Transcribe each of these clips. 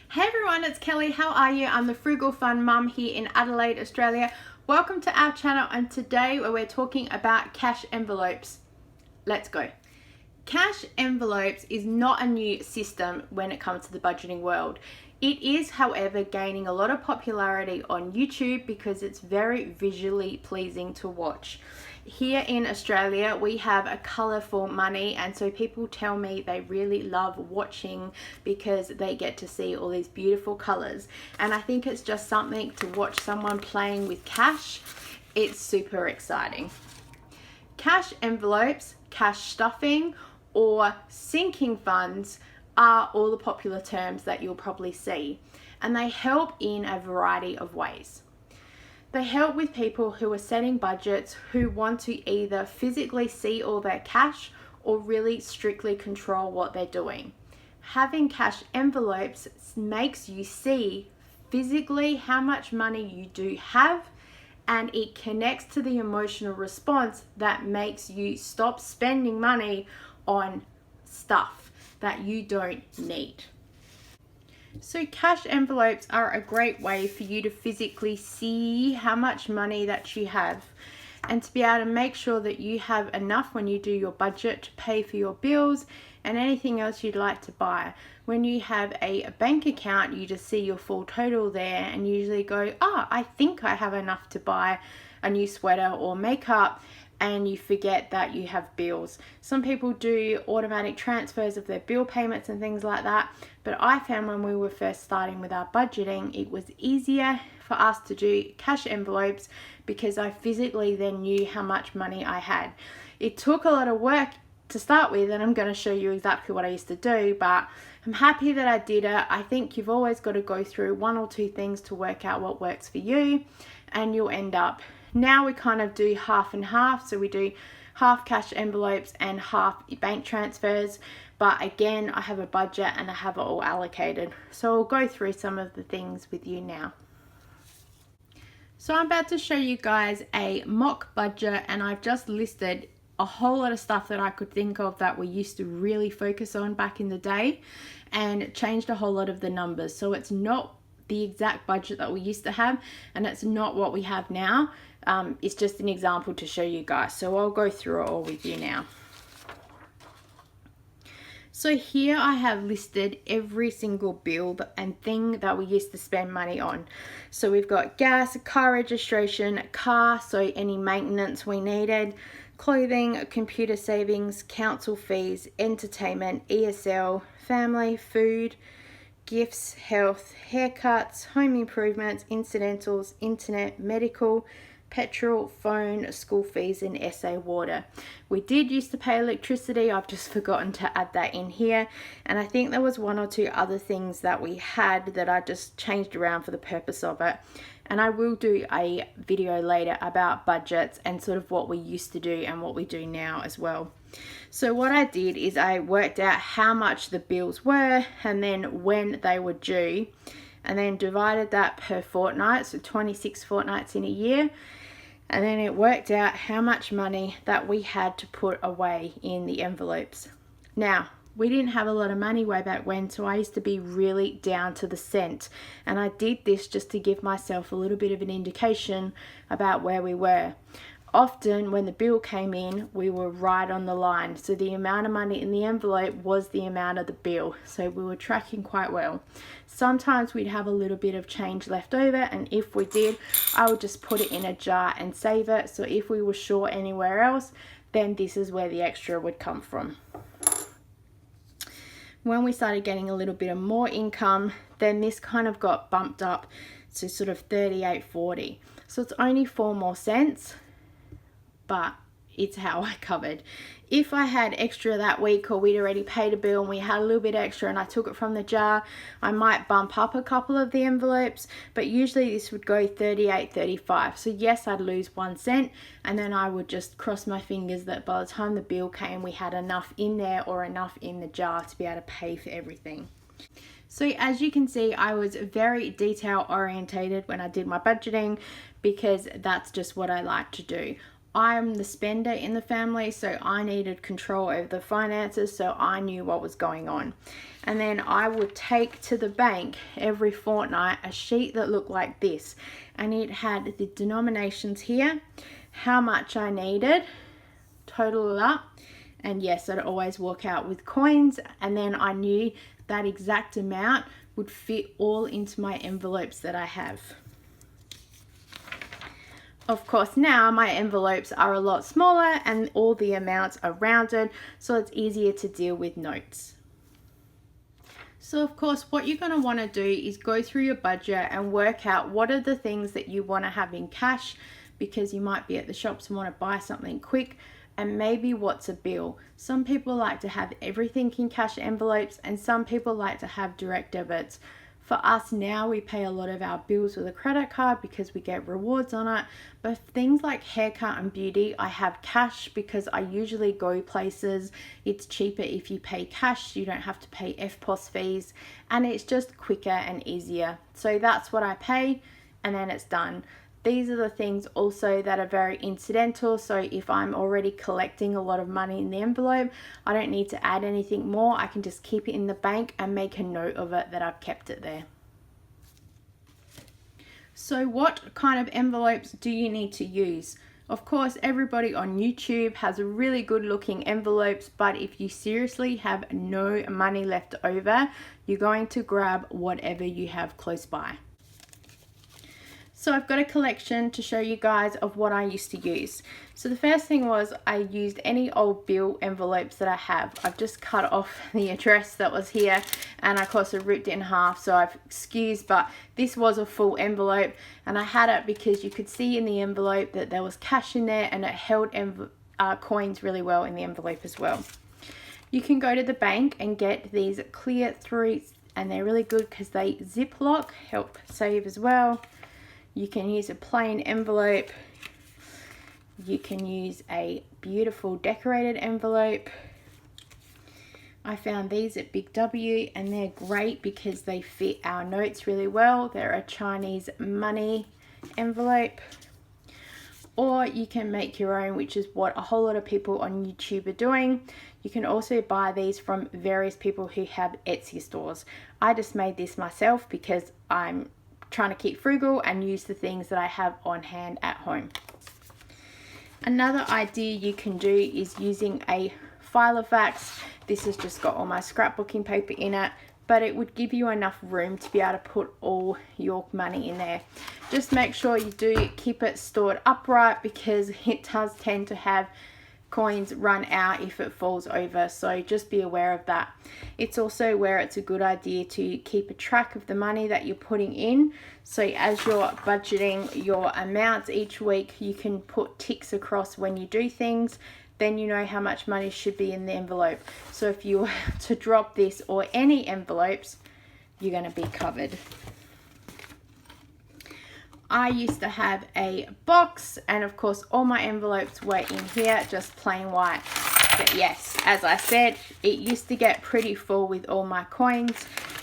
Hey everyone, it's Kelly. How are you? I'm the Frugal Fun Mum here in Adelaide, Australia. Welcome to our channel, and today we're talking about cash envelopes. Let's go. Cash envelopes is not a new system when it comes to the budgeting world. It is, however, gaining a lot of popularity on YouTube because it's very visually pleasing to watch. Here in Australia, we have a colourful money, and so people tell me they really love watching because they get to see all these beautiful colours. And I think it's just something to watch someone playing with cash. It's super exciting. Cash envelopes, cash stuffing, or sinking funds are all the popular terms that you'll probably see, and they help in a variety of ways. They help with people who are setting budgets who want to either physically see all their cash or really strictly control what they're doing. Having cash envelopes makes you see physically how much money you do have, and it connects to the emotional response that makes you stop spending money on stuff that you don't need. So cash envelopes are a great way for you to physically see how much money that you have, and to be able to make sure that you have enough when you do your budget to pay for your bills and anything else you'd like to buy. When you have a bank account, you just see your full total there and usually go, I think I have enough to buy a new sweater or makeup, and you forget that you have bills. Some people do automatic transfers of their bill payments and things like that, but I found when we were first starting with our budgeting, it was easier for us to do cash envelopes because I physically then knew how much money I had. It took a lot of work to start with, and I'm going to show you exactly what I used to do, but I'm happy that I did it. I think you've always got to go through one or two things to work out what works for you, and you'll end up. Now we kind of do half and half, so we do half cash envelopes and half bank transfers, but again, I have a budget and I have it all allocated. So I'll go through some of the things with you now. So I'm about to show you guys a mock budget, and I've just listed a whole lot of stuff that I could think of that we used to really focus on back in the day, and changed a whole lot of the numbers. So it's not the exact budget that we used to have, and it's not what we have now. It's just an example to show you guys. So I'll go through it all with you now. So here I have listed every single bill and thing that we used to spend money on. So we've got gas, car registration, car, so any maintenance we needed, clothing, computer savings, council fees, entertainment, ESL, family, food, gifts, health, haircuts, home improvements, incidentals, internet, medical, petrol, phone, school fees, and SA water. We did used to pay electricity. I've just forgotten to add that in here, and I think there was one or two other things that we had that I just changed around for the purpose of it, and I will do a video later about budgets and sort of what we used to do and what we do now as well. So what I did is I worked out how much the bills were and then when they were due, and then divided that per fortnight, so 26 fortnights in a year, and then it worked out how much money that we had to put away in the envelopes. Now, we didn't have a lot of money way back when, so I used to be really down to the cent, and I did this just to give myself a little bit of an indication about where we were. Often when the bill came in, we were right on the line, so the amount of money in the envelope was the amount of the bill, so we were tracking quite well. Sometimes we'd have a little bit of change left over, and if we did, I would just put it in a jar and save it, so if we were short anywhere else, then this is where the extra would come from. When we started getting a little bit of more income, then this kind of got bumped up to sort of 38.40. So it's only 4 more cents, but it's how I covered. If I had extra that week, or we'd already paid a bill and we had a little bit extra and I took it from the jar, I might bump up a couple of the envelopes, but usually this would go 38.35. So yes, I'd lose 1 cent, and then I would just cross my fingers that by the time the bill came, we had enough in there or enough in the jar to be able to pay for everything. So as you can see, I was very detail orientated when I did my budgeting because that's just what I like to do. I'm the spender in the family, so I needed control over the finances, so I knew what was going on. And then I would take to the bank every fortnight a sheet that looked like this, and it had the denominations here, how much I needed, total it up, and yes, I'd always walk out with coins, and then I knew that exact amount would fit all into my envelopes that I have. Of course, now my envelopes are a lot smaller and all the amounts are rounded, so it's easier to deal with notes. So of course, what you're going to want to do is go through your budget and work out what are the things that you want to have in cash, because you might be at the shops and want to buy something quick, and maybe what's a bill. Some people like to have everything in cash envelopes, and some people like to have direct debits. For us now, we pay a lot of our bills with a credit card because we get rewards on it. But things like haircut and beauty, I have cash because I usually go places. It's cheaper if you pay cash. You don't have to pay FPOS fees, and it's just quicker and easier. So that's what I pay, and then it's done. These are the things also that are very incidental. So if I'm already collecting a lot of money in the envelope, I don't need to add anything more. I can just keep it in the bank and make a note of it that I've kept it there. So what kind of envelopes do you need to use? Of course, everybody on YouTube has really good looking envelopes, but if you seriously have no money left over, you're going to grab whatever you have close by. So I've got a collection to show you guys of what I used to use. So the first thing was I used any old bill envelopes that I have. I've just cut off the address that was here, and of course I ripped it in half, so I've excused, but this was a full envelope, and I had it because you could see in the envelope that there was cash in there, and it held coins really well in the envelope as well. You can go to the bank and get these clear through, and they're really good because they zip lock, help save as well. You can use a plain envelope. You can use a beautiful decorated envelope. I found these at Big W, and they're great because they fit our notes really well. They're a Chinese money envelope. Or you can make your own, which is what a whole lot of people on YouTube are doing. You can also buy these from various people who have Etsy stores. I just made this myself because I'm trying to keep frugal and use the things that I have on hand at home. Another idea you can do is using a Filofax. This has just got all my scrapbooking paper in it, but it would give you enough room to be able to put all your money in there. Just make sure you do keep it stored upright, because it does tend to have coins run out if it falls over, so just be aware of that. It's also where it's a good idea to keep a track of the money that you're putting in, so as you're budgeting your amounts each week, you can put ticks across when you do things, then you know how much money should be in the envelope. So if you were to drop this or any envelopes, you're going to be covered. I used to have a box, and of course all my envelopes were in here, just plain white. But yes, as I said, it used to get pretty full with all my coins,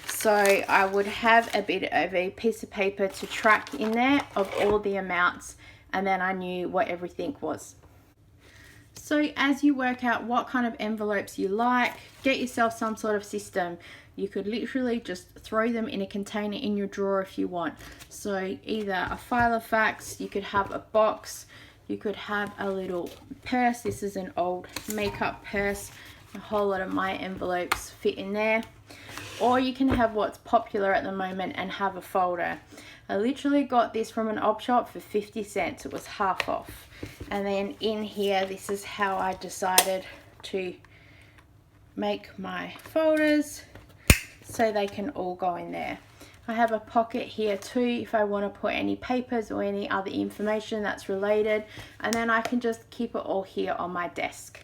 so I would have a bit of a piece of paper to track in there of all the amounts, and then I knew what everything was. So as you work out what kind of envelopes you like, get yourself some sort of system. You could literally just throw them in a container in your drawer if you want. So either a Filofax, you could have a box, you could have a little purse. This is an old makeup purse. A whole lot of my envelopes fit in there. Or you can have what's popular at the moment and have a folder. I literally got this from an op shop for 50 cents. It was half off. And then in here, this is how I decided to make my folders, so they can all go in there. I have a pocket here too if I want to put any papers or any other information that's related, and then I can just keep it all here on my desk.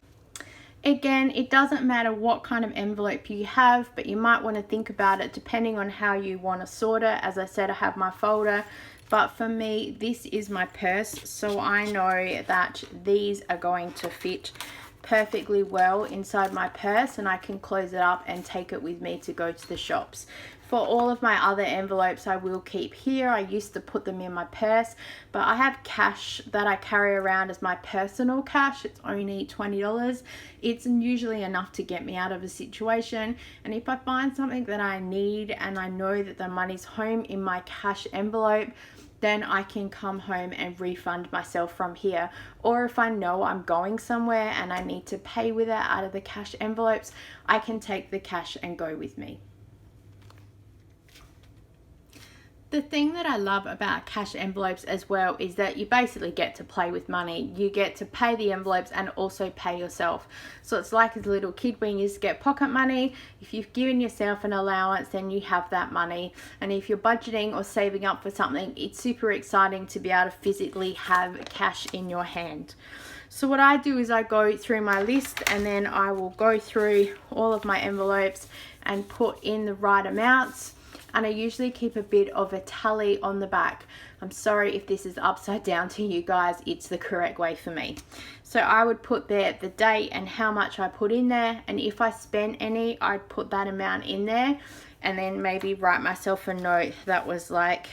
Again, it doesn't matter what kind of envelope you have, but you might want to think about it depending on how you want to sort it. As I said, I have my folder, but for me, this is my purse, so I know that these are going to fit perfectly well inside my purse, and I can close it up and take it with me to go to the shops. For all of my other envelopes, I will keep here. I used to put them in my purse, but I have cash that I carry around as my personal cash. It's only $20. It's usually enough to get me out of a situation. And if I find something that I need and I know that the money's home in my cash envelope, then I can come home and refund myself from here. Or if I know I'm going somewhere and I need to pay with it out of the cash envelopes, I can take the cash and go with me. The thing that I love about cash envelopes as well is that you basically get to play with money. You get to pay the envelopes and also pay yourself. So it's like as a little kid when you used to get pocket money. If you've given yourself an allowance, then you have that money. And if you're budgeting or saving up for something, it's super exciting to be able to physically have cash in your hand. So what I do is I go through my list and then I will go through all of my envelopes and put in the right amounts. And I usually keep a bit of a tally on the back. I'm sorry if this is upside down to you guys, it's the correct way for me. So I would put there the date and how much I put in there, and if I spend any, I'd put that amount in there, and then maybe write myself a note that was like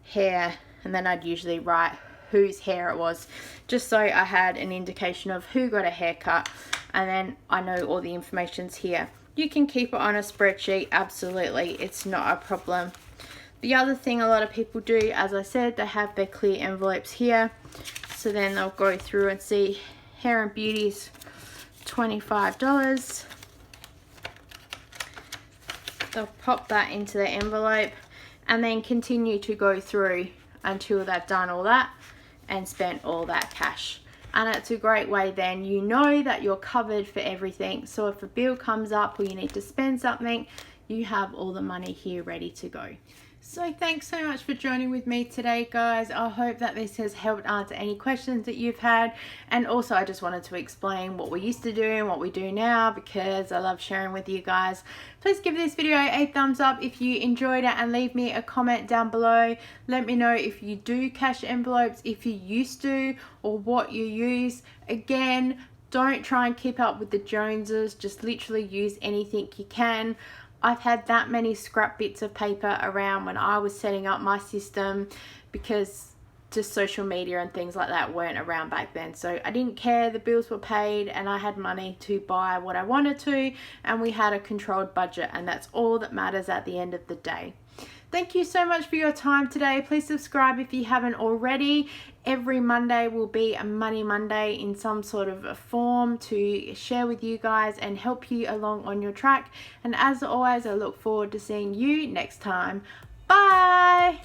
hair, and then I'd usually write whose hair it was, just so I had an indication of who got a haircut, and then I know all the information's here. You can keep it on a spreadsheet, absolutely, it's not a problem. The other thing a lot of people do, as I said, they have their clear envelopes here. So then they'll go through and see hair and beauty's $25. They'll pop that into the envelope and then continue to go through until they've done all that and spent all that cash. And it's a great way then, you know that you're covered for everything. So if a bill comes up or you need to spend something, you have all the money here ready to go. So thanks so much for joining with me today, guys. I hope that this has helped answer any questions that you've had. And also I just wanted to explain what we used to do and what we do now, because I love sharing with you guys. Please give this video a thumbs up if you enjoyed it, and leave me a comment down below. Let me know if you do cash envelopes, if you used to, or what you use. Again, don't try and keep up with the Joneses, just literally use anything you can. I've had that many scrap bits of paper around when I was setting up my system, because just social media and things like that weren't around back then. So I didn't care, the bills were paid and I had money to buy what I wanted to, and we had a controlled budget, and that's all that matters at the end of the day. Thank you so much for your time today. Please subscribe if you haven't already. Every Monday will be a Money Monday in some sort of a form to share with you guys and help you along on your track. And as always, I look forward to seeing you next time. Bye!